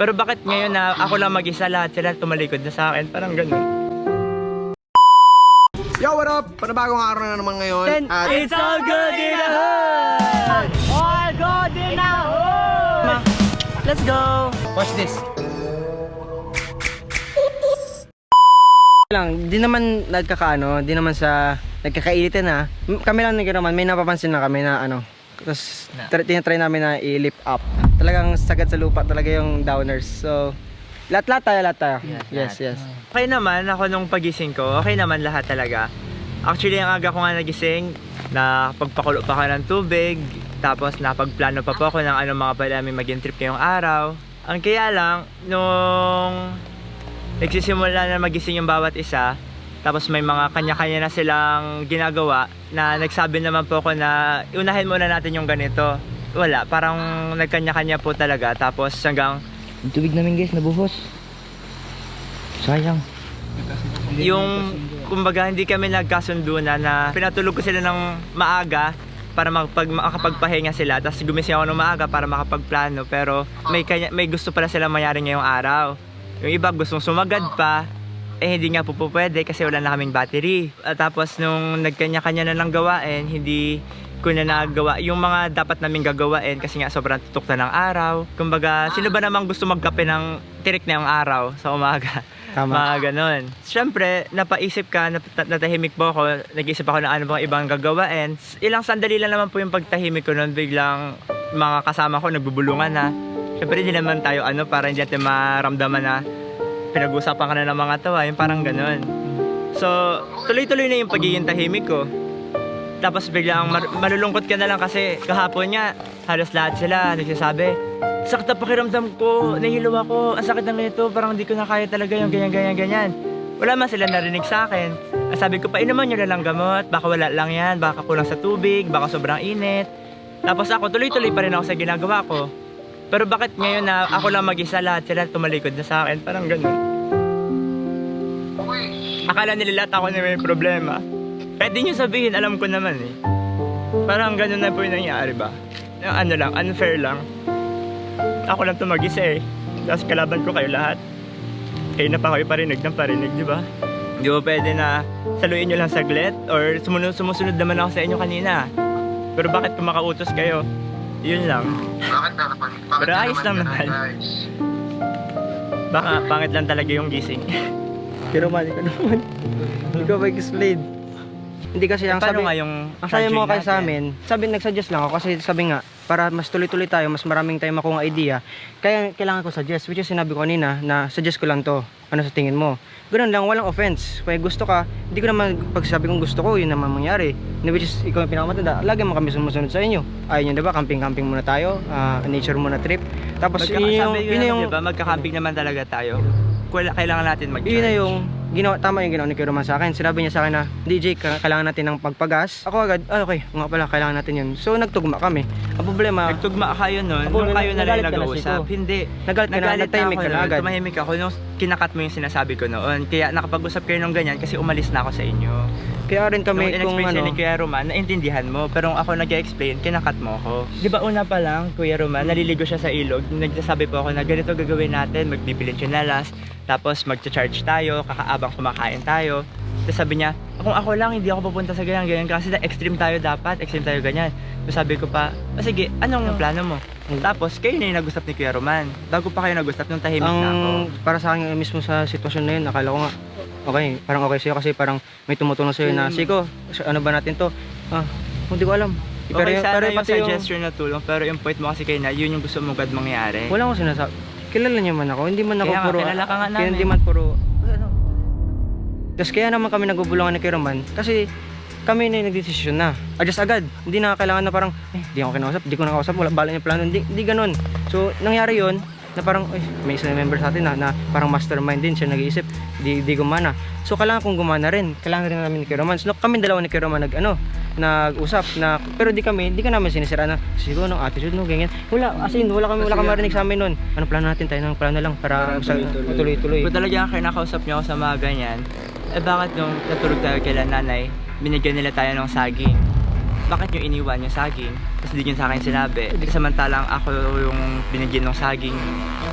Pero bakit ngayon na ako lang mag-isa, lahat sila tumalikod na sa akin? Parang ganun. Yo, what up? Panibagong araw na naman ngayon. At It's all good in the hood! All good in the hood! Let's go! watch this. Lang, di naman nagkakaano, di naman sa nagkakainitin na. Kami lang naman, may napapansin na kami na ano. Tapos tinatry namin na i-lift up. Talagang sagad sa lupa talaga yung downers. So, lahat tayo. Yes. Okay naman ako nung pagising ko, okay naman lahat talaga. Actually, ang aga ko nga nagising, pagpakulo pa ako ng tubig, tapos napagplano pa po ako ng ano mga pala namin mag-in trip ngayong araw. Ang kaya lang, nung nagsisimula na magising yung bawat isa, tapos may mga kanya-kanya na silang ginagawa, na nagsabi naman po ako na unahin muna natin yung ganito. Wala, parang nagkanya-kanya po talaga, tapos hanggang Yung tubig namin guys, nabuhos. Sayang. yung kumbaga hindi kami nagkasundo na pinatulog ko sila ng maaga para makapagpahinga sila, tapos gumising ako ng maaga para makapagplano, pero may gusto pala sila mayari ngayong araw. Yung iba gustong sumagad pa, hindi nga po pwede kasi wala na kaming battery. At tapos nung nagkanya-kanya na lang gawain, hindi ko na nagawa yung mga dapat naming gagawain kasi nga sobrang tutok na ng araw. Kumbaga, sino ba namang gusto magkape ng tirik na yung araw sa umaga? Tama. Mga ganon. Siyempre, napaisip ka, natahimik po ako, nag-isip ako na ano bang ibang gagawain. Ilang sandali lang naman po yung pagtahimik ko noon, biglang mga kasama ko nagbubulungan na. Siyempre, hindi naman tayo para hindi natin maramdaman na pinag-usapan ka na ng mga tawa, yung parang ganon. So, tuloy-tuloy na yung pagiging tahimik ko. Tapos biglang malulungkot ka na lang kasi kahapon nga, halos lahat sila nagsasabi, sakit na pakiramdam ko, nahilo ako, ang sakit ng ganito, parang hindi ko na kaya talaga yung ganyan. Wala man sila narinig sa akin. Sabi ko, painuman nyo na lang gamot, baka wala lang yan, baka kulang sa tubig, baka sobrang init. Tapos ako, tuloy-tuloy pa rin ako sa ginagawa ko. Pero bakit ngayon na ako lang mag-isa, lahat sila tumalikod na sa akin, parang ganun. Akala nila lahat ako na may problema. Kahit di nyo sabihin, alam ko naman eh. Parang ganun na po yung nangyari ba? Yung ano lang, unfair lang. Ako lang ito mag-isa eh. Tapos kalaban ko kayo lahat. Kayo na pa kayo parinig ng parinig, di ba? Di ba pwede na saluin nyo lang saglit? Or sumusunod naman ako sa inyo kanina. Pero bakit kumakautos kayo? Yun lang. Pero ayos lang naman. Baka pangit lang talaga yung gising. Pero mali ka naman. Hindi ko mag-explain. Hindi kasi ang Paano sabi, nga yung ang sabi mo kasi charging sa natin? amin, nagsuggest lang ako kasi sabi nga, para mas tuloy-tuloy tayo, mas maraming tayo makuha idea. Kaya kailangan ko suggest, which is sinabi ko kanina na suggest ko lang to. Ano sa tingin mo? Ganun lang, walang offense. Kaya gusto ka, hindi ko naman pagsabi kong gusto ko, yun naman mangyari. Which is, ikaw yung pinakamatanda, lagi mo kami sumusunod sa inyo. Ayun yun, diba? Camping-camping muna tayo, nature muna trip. Tapos yun yung, diba? Magkakamping naman talaga tayo. Kailangan natin mag-charge. yun na yung tama yung ginawa ni Kuya Roman sa akin. Sinabi niya sa akin na, DJ, kailangan natin ng pagpagas. Ako agad, okay, nga pala, kailangan natin yun. So, nagtugma kami. Ang problema, Nagtugma kayo nun, Apo, nung kayo na lang nagalit ka na, nag-uusap. Siko. Hindi. Nagalit ka na, nagtahimik ka na agad. Tumahimik ako nung kinakat mo yung sinasabi ko noon. Kaya nakapag-usap kayo nung ganyan kasi umalis na ako sa inyo. kaya rin Nung kami kung in-explain ano, ni Kuya Roman, naintindihan mo. Pero ako nag-explain, kinakat mo ako. Di ba una pa lang, Kuya Roman, naliligo siya sa ilog. Nagsasabi po ako na ganito gagawin natin, magbibilin tsinelas, tapos mag-charge tayo, kakaabang kumakain tayo. Tapos sabi niya, kung ako lang, hindi ako pupunta sa ganyan kasi extreme tayo dapat, extreme tayo ganyan. Tapos sabi ko pa, sige, anong plano mo? Tapos kayo na yung nag-usap ni Kuya Roman. Bago pa kayo nag-usap, nung tahimik na ako. para sa akin mismo sa sitwasyon na yun, akala ko nga, okay, parang okay sa'yo kasi parang may tumutulong sa'yo na, Siko, ano ba natin to? Hindi ko alam. Okay, sana yung pati suggestion na tulong, pero yung point mo kasi kayo na, yun yung gusto mong agad mangyari. wala akong sinasabi. Kilala niyo man ako, hindi man ako Kaya nga, puro, kilala ka nga namin. hindi man puro, Tapos kaya naman kami nagbubulungan ni Kuya Roman kasi kami na yung nagdesisyon na. Adjust agad. Hindi na kailangan na parang, di ako kinausap, di ko nakausap, wala bala yung plano. Hindi ganun. So, nangyari yon na parang, may isang member sa atin na parang mastermind din siya nag-iisip, di gumana. So, kailangan kong gumana rin. Kailangan rin namin ni Kuya Roman. So, kami dalawa ni Kuya Roman nag-usap na, pero di ka namin sinisira na, siguro ng attitude, no, ganyan. Wala, as in, wala kami marinig sa amin nun. Ano plano natin tayo ng plano lang para tuloy-tuloy. Kung talaga kinakausap niyo ako sa mga ganyan, bakit nung natulog tayo kila nanay, binigyan nila tayo ng saging? bakit nyo iniwan yung saging? Tapos di nyo sa akin sinabi. Samantalang ako yung binigyan ng saging,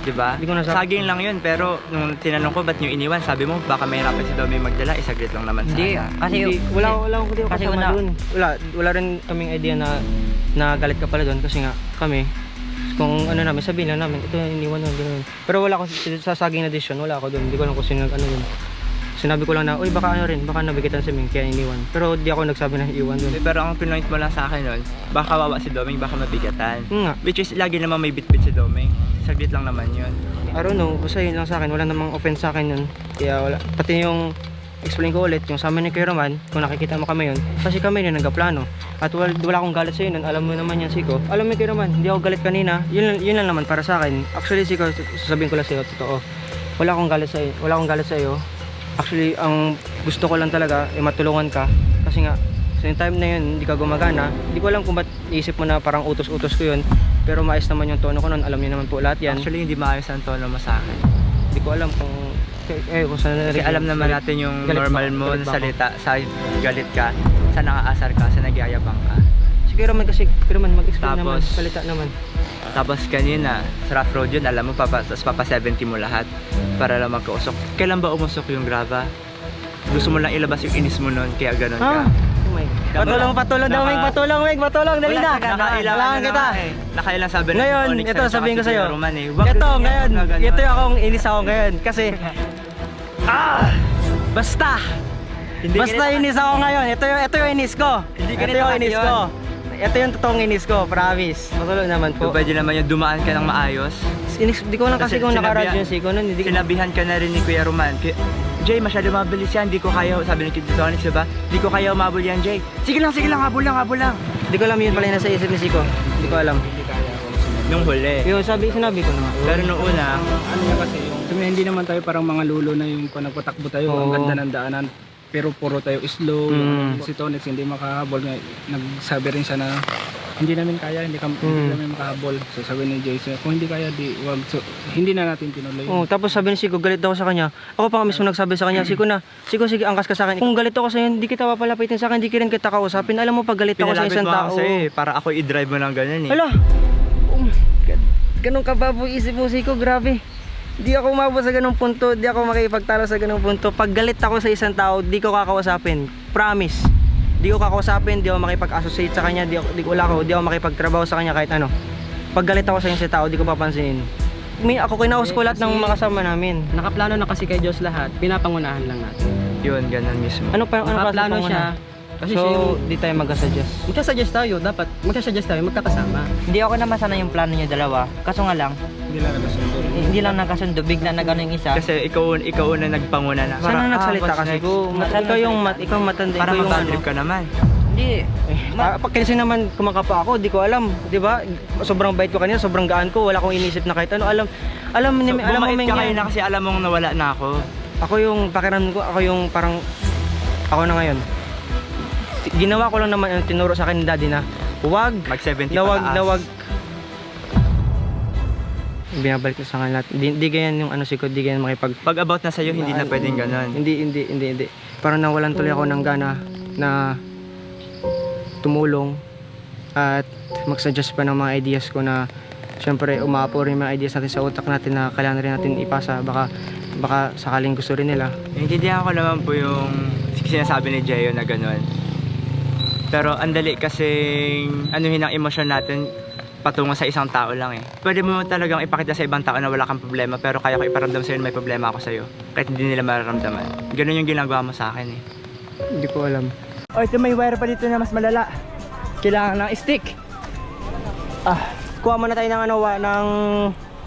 di ba? Di ko nasabi. Saging lang yun, pero nung tinanong ko ba't nyo iniwan, sabi mo baka mahirapan si Domi magdala, isaglit lang naman sana. Hindi, kasi Wala akong kasi kasama una- dun. Wala rin kaming idea na galit ka pala doon kasi nga kami kung ano namin sabihin lang namin ito iniwan doon ganoon. Pero wala akong sa saging na decision, wala ako doon. Hindi ko alam kung sino ano doon. Sinabi ko lang na, uy baka ano rin, baka nabigitan si Ming kaya iniwan. Pero di ako nagsabi na iwan doon. Pero ang pinoint mo lang sa akin nun, baka kawawa si Doming, baka mabigatan. Nga. Which is, lagi naman may bit-bit si Doming. Saglit lang naman yun. I don't know, basta yun lang sa akin, wala namang offense sa akin yun. Kaya wala. Pati yung explain ko ulit, yung sa amin ni Kuya Roman, kung nakikita mo kami yun, kasi kami yun nagkaplano. At wala akong galit sa'yo nun, alam mo naman yan Siko. Alam mo Kuya Roman, hindi ako galit kanina, yun lang naman para sa akin. Actually Siko, sasabihin ko lang sa'yo, totoo. Wala akong galit sa'yo. Actually, ang gusto ko lang talaga ay matulungan ka. Kasi nga, sa yung time na yun, hindi ka gumagana. Hindi ko alam kung ba't isip mo na parang utos-utos ko yun. Pero maayos naman yung tono ko nun, alam niyo naman po lahat yan. Actually, hindi maayos ang tono mo sa akin. Hindi ko alam kung kung saan Kasi alam naman natin yung Galit normal ba? mo Galit na ba ako? salita, sa galit ka, sa nakaasar ka, sa nagyayabang ka. Sige Roman kasi, pero man mag-explain naman, Tapos- salita naman. Tapos kanina, sa rough road yun, alam mo, papa 70 mo lahat para lang magkausok. Kailan ba umusok yung grava? Gusto mo lang ilabas yung inis mo nun, kaya ganun ka. Oh my God. Patulong daw, Meg, patulong, dali na. Kailangan kita. Nakailang sabi ng Ngayon, Onyx ito at saka sabihin ko si sa'yo. Kuya Roman eh. Wag Ito ganyan, ngayon, wag ganun. ito yung akong inis ako ngayon. Kasi, basta Hindi basta ganito- inis ako ngayon. Ito yung inis ko. Hindi Ito ganito yung kasi inis yun. ko. Ito yung totoong inis ko, promise. Patulong naman po. Kung pwede naman yung dumaan ka ng maayos. Di ko lang kasi Kasi kung sinabihan- nakaradyo yung Siko nun. Hindi ko Sinabihan ka na rin ni Kuya Roman. Jay, masyado mabilis yan, di ko kaya, sabi ni Kid Onyx, diba? Di ko kaya umabol yan, Jay. Sige lang, habol lang. Di ko alam yun pala yung nasa isip ni Siko. Hindi ko alam. Nung huli. Yung sinabi ko na. Pero nung una, Ano nga kasi yung hindi naman tayo parang mga lulo na yung nagpatakbo tayo, Oo. ang ganda ng daanan, pero puro tayo slow. Mm. Si Tonix hindi makahabol, nagsabi rin siya na hindi namin kaya, hindi namin makahabol. So sabi ni Jason, kung hindi kaya wag, so, hindi na natin tinuloy. Oh, tapos sabi ni Siko, galit daw sa kanya. Ako pa nga mismo nagsabi sa kanya, Siko, sige, angkas ka sa akin. Kung galit ako sa hindi kita papalapitin sa akin, hindi rin kita kausapin. Alam mo, pag galit ako sa pinalapit isang mo tao. ako sa'yo eh, para ako i-drive mo ng ganun eh. Hala! Oh my God. Ganun kababoy isip mo, Siko, grabe. Di ako umabot sa ganung punto, di ako makipagtalo sa ganung punto. Pag galit ako sa isang tao, di ko kakausapin. Promise. Di ko kakausapin, di ako makipag-associate sa kanya, di ako makipagtrabaho sa kanya kahit ano. Pag galit ako sa isang tao, di ko papansinin. Ako kinaus ko lahat ng mga kasama namin. Nakaplano na kasi kay Diyos lahat, pinapangunahan lang natin. Yun, ganun mismo. Ano pa Nakaplano kasi siya. panguna? Kasi So, siya yung di tayo magkasuggest. magkasuggest tayo, dapat magkasuggest tayo, magkakasama. Hindi ako naman sana yung plano niyo dalawa. Kaso nga lang, Hindi lang nagasundo. hindi lang nagkasundo. Bigla na gano'n yung isa. Kasi ikaw na nagpanguna na. Sana nagsalita what's kasi next? ko. Ikaw matanda, Para ikaw yung mag-bad ano. trip ka naman. Hindi. Kasi naman kumakapa ako, di ko alam, di ba? Sobrang bait ko kanina, sobrang gaan ko, wala akong inisip na kahit ano. Alam mo Bumait Meng, ka yan. kayo na kasi alam mong nawala na ako. Ako yung pakiramdam ko, ako yung parang ako na ngayon. Ginawa ko lang naman yung tinuro sa akin ni daddy na wag Mag-70 na wag binabalik ko sa kanila. Di ganyan yung ano Siko, di ganyan makipag Pag about na sa'yo, hindi na pwedeng ganun. Hindi. Parang nawalan tuloy ako ng gana na tumulong at mag-suggest pa ng mga ideas ko na syempre umaapo rin yung mga ideas natin sa utak natin na kailangan rin natin ipasa. Baka sakaling gusto rin nila. Naintindihan ko naman po yung sinasabi ni Jeyo na ganun. Pero ang dali kasing anuhin ang emosyon natin patungo sa isang tao lang eh. Pwede mo talagang ipakita sa ibang tao na wala kang problema, pero kaya ko iparamdam sa'yo na may problema ako sa'yo. Kahit hindi nila mararamdaman. Ganun yung ginagawa mo sa akin eh. Hindi ko alam. Oh, ito may wire pa dito na mas malala. Kailangan ng stick. Kuha muna tayo ng ng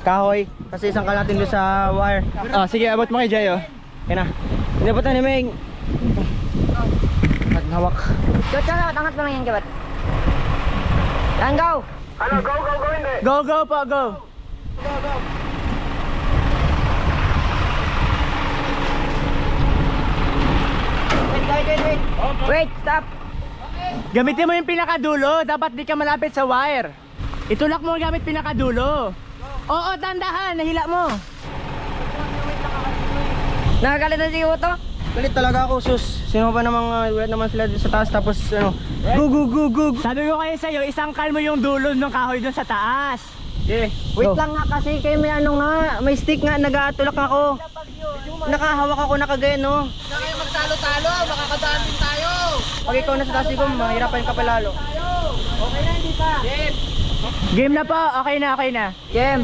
kahoy kasi isang kalatin doon sa wire. Sige, abot mo kay Jeyo. Yan na. Inabutan ni Meng. At hawak. Angat mo lang yan, Gabat. Yan, go! Go po, go! Wait, stop! Gamitin mo yung pinakadulo. Dapat di ka malapit sa wire. Itulak mo gamit pinakadulo. Oo, tandahan. Nahila mo. Nakagalit na si Uto? Galit talaga ako, sus. Sino ba namang wala naman sila sa taas tapos ano, go. Sabi ko kayo sa'yo, isangkal mo yung dulo ng kahoy doon sa taas. Yeah. Wait lang nga kasi kayo may ano nga, may stick nga, nag-aatulak nga ako. Nakahawak ako nakagayan, no? Na kayo magtalo-talo, makakadaan din tayo. Pag ikaw na sa taas ko, mahirapan ka pa lalo. Game na po, okay na. Game!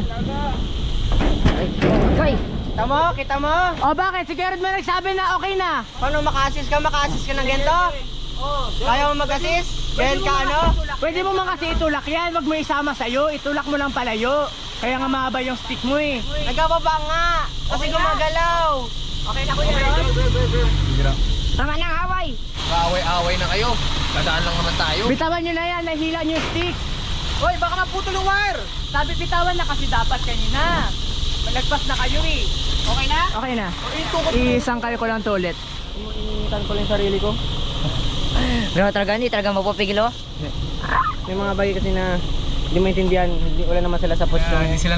Kita mo? O bakit? Si Gerard mo nagsabi na okay na. Paano maka-assist ka ng ganito? Kaya mo mag-assist? Ganyan ka ano? Pwede mo man kasi itulak yan, wag mo isama sa'yo, itulak mo lang palayo. Kaya nga mahaba yung stick mo eh. Nagkababa nga! Kasi gumagalaw! Okay na kuya Ron? Tama ng away. Kaaway-away na kayo. Dadaan lang naman tayo. Bitawan nyo na yan, nahila nyo yung stick. Hoy, baka maputol yung wire. Sabi bitawan na kasi dapat kanina. Malagpas na kayo eh. Okay na? Okay na. Isangkal ko lang to ulit. Initan ko lang yung sarili ko. Pero talaga, hindi talaga mapapigil, oh. May mga bagay kasi na hindi maintindihan, wala naman sila sa posisyon. Hindi sila